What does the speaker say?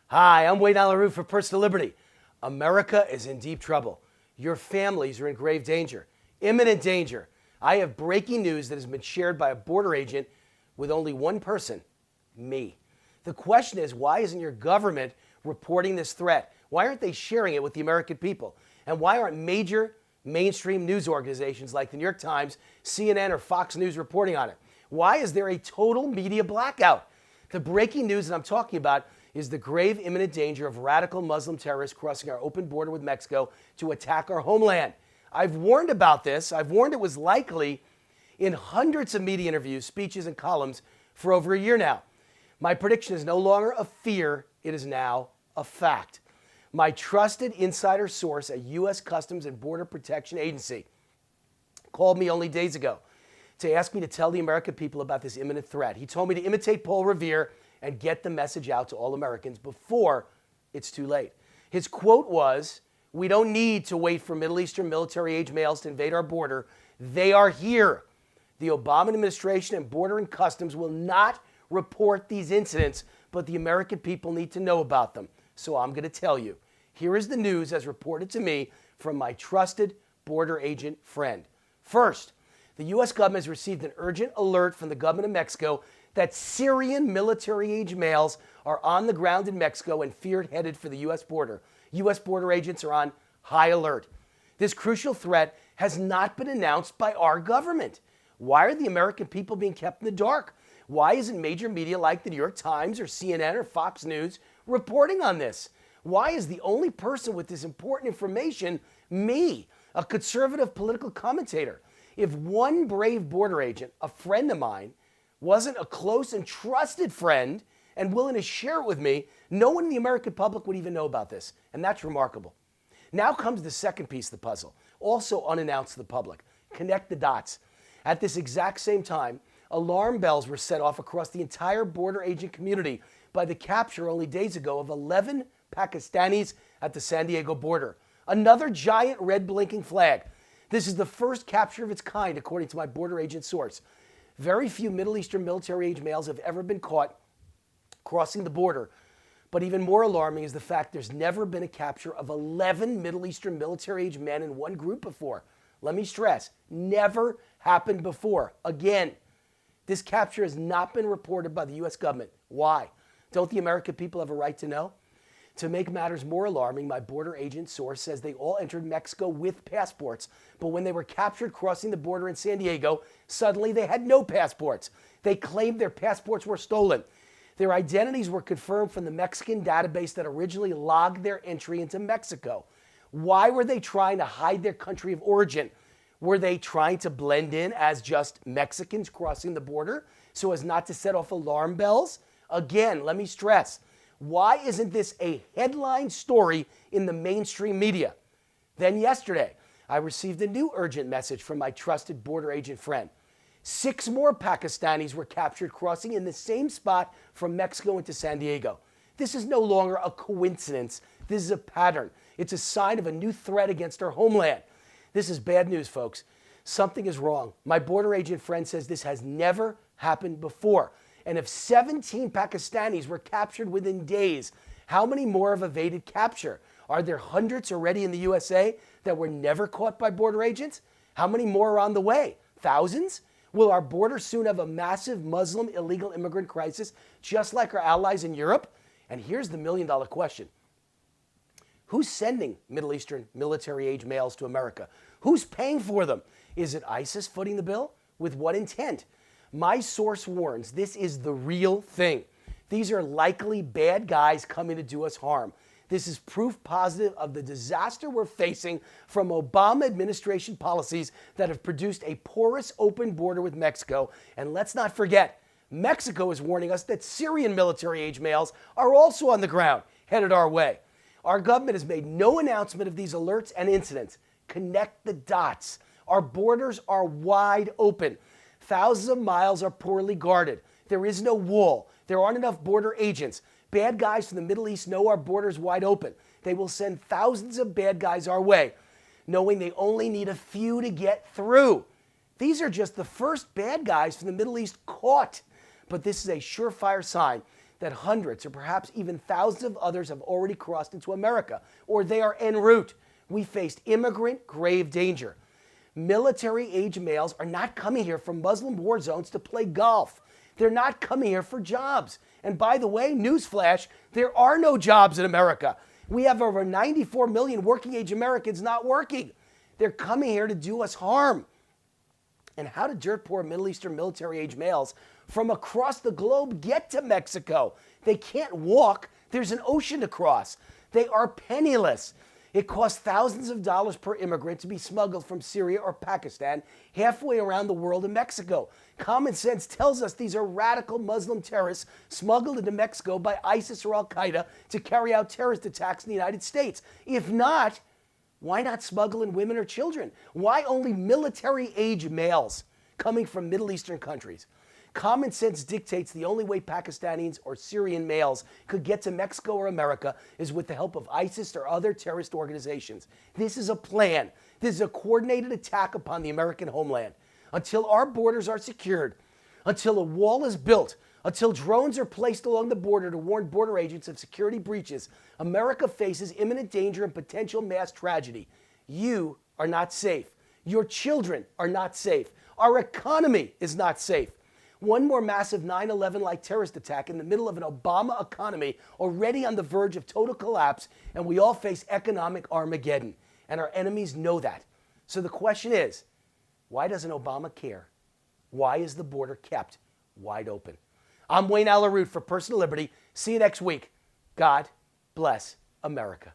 Hi, I'm Wayne Alaroux for Personal Liberty. America is in deep trouble. Your families are in grave danger, imminent danger. I have breaking news that has been shared by a border agent with only one person, me. The question is, why isn't your government reporting this threat? Why aren't they sharing it with the American people? And why aren't major mainstream news organizations like the New York Times, CNN, or Fox News reporting on it? Why is there a total media blackout? The breaking news that I'm talking about is the grave imminent danger of radical Muslim terrorists crossing our open border with Mexico to attack our homeland. I've warned about this. I've warned it was likely in hundreds of media interviews, speeches, and columns for over a year now. My prediction is no longer a fear. It is now a fact. My trusted insider source at U.S. Customs and Border Protection Agency called me only days ago to ask me to tell the American people about this imminent threat. He told me to imitate Paul Revere and get the message out to all Americans before it's too late. His quote was, "We don't need to wait for Middle Eastern military-age males to invade our border. They are here. The Obama administration and Border and Customs will not report these incidents, but the American people need to know about them. So I'm going to tell you. Here is the news as reported to me from my trusted border agent friend. First, the U.S. government has received an urgent alert from the government of Mexico that Syrian military-age males are on the ground in Mexico and feared headed for the U.S. border. U.S. border agents are on high alert. This crucial threat has not been announced by our government. Why are the American people being kept in the dark? Why isn't major media like the New York Times or CNN or Fox News reporting on this? Why is the only person with this important information me, a conservative political commentator? If one brave border agent, a friend of mine, wasn't a close and trusted friend and willing to share it with me, no one in the American public would even know about this. And that's remarkable. Now comes the second piece of the puzzle, also unannounced to the public. Connect the dots. At this exact same time, alarm bells were set off across the entire border agent community by the capture only days ago of 11 Pakistanis at the San Diego border. Another giant red blinking flag. This is the first capture of its kind, according to my border agent source. Very few Middle Eastern military-age males have ever been caught crossing the border. But even more alarming is the fact there's never been a capture of 11 Middle Eastern military-age men in one group before. Let me stress, never happened before. Again, this capture has not been reported by the U.S. government. Why? Don't the American people have a right to know? To make matters more alarming, my border agent source says they all entered Mexico with passports, but when they were captured crossing the border in San Diego, suddenly they had no passports. They claimed their passports were stolen. Their identities were confirmed from the Mexican database that originally logged their entry into Mexico. Why were they trying to hide their country of origin? Were they trying to blend in as just Mexicans crossing the border so as not to set off alarm bells? Again, let me stress, why isn't this a headline story in the mainstream media? Then yesterday, I received a new urgent message from my trusted border agent friend. 6 more Pakistanis were captured crossing in the same spot from Mexico into San Diego. This is no longer a coincidence. This is a pattern. It's a sign of a new threat against our homeland. This is bad news, folks. Something is wrong. My border agent friend says this has never happened before. And if 17 Pakistanis were captured within days, how many more have evaded capture? Are there hundreds already in the USA that were never caught by border agents? How many more are on the way? Thousands? Will our border soon have a massive Muslim illegal immigrant crisis, just like our allies in Europe? And here's the million-dollar question. Who's sending Middle Eastern military-age males to America? Who's paying for them? Is it ISIS footing the bill? With what intent? My source warns this is the real thing. These are likely bad guys coming to do us harm. This is proof positive of the disaster we're facing from Obama administration policies that have produced a porous open border with Mexico. And let's not forget, Mexico is warning us that Syrian military-age males are also on the ground, headed our way. Our government has made no announcement of these alerts and incidents. Connect the dots. Our borders are wide open. Thousands of miles are poorly guarded. There is no wall. There aren't enough border agents. Bad guys from the Middle East know our borders wide open. They will send thousands of bad guys our way, knowing they only need a few to get through. These are just the first bad guys from the Middle East caught. But this is a surefire sign that hundreds or perhaps even thousands of others have already crossed into America, or they are en route. We faced immigrant grave danger. Military-age males are not coming here from Muslim war zones to play golf. They're not coming here for jobs. And by the way, newsflash, there are no jobs in America. We have over 94 million working-age Americans not working. They're coming here to do us harm. And how do dirt-poor Middle Eastern military-age males from across the globe get to Mexico? They can't walk. There's an ocean to cross. They are penniless. It costs thousands of dollars per immigrant to be smuggled from Syria or Pakistan halfway around the world to Mexico. Common sense tells us these are radical Muslim terrorists smuggled into Mexico by ISIS or Al-Qaeda to carry out terrorist attacks in the United States. If not, why not smuggle in women or children? Why only military-age males coming from Middle Eastern countries? Common sense dictates the only way Pakistanis or Syrian males could get to Mexico or America is with the help of ISIS or other terrorist organizations. This is a plan. This is a coordinated attack upon the American homeland. Until our borders are secured, until a wall is built, until drones are placed along the border to warn border agents of security breaches, America faces imminent danger and potential mass tragedy. You are not safe. Your children are not safe. Our economy is not safe. One more massive 9/11-like terrorist attack in the middle of an Obama economy already on the verge of total collapse, and we all face economic Armageddon. And our enemies know that. So the question is, why doesn't Obama care? Why is the border kept wide open? I'm Wayne Alaroot for Personal Liberty. See you next week. God bless America.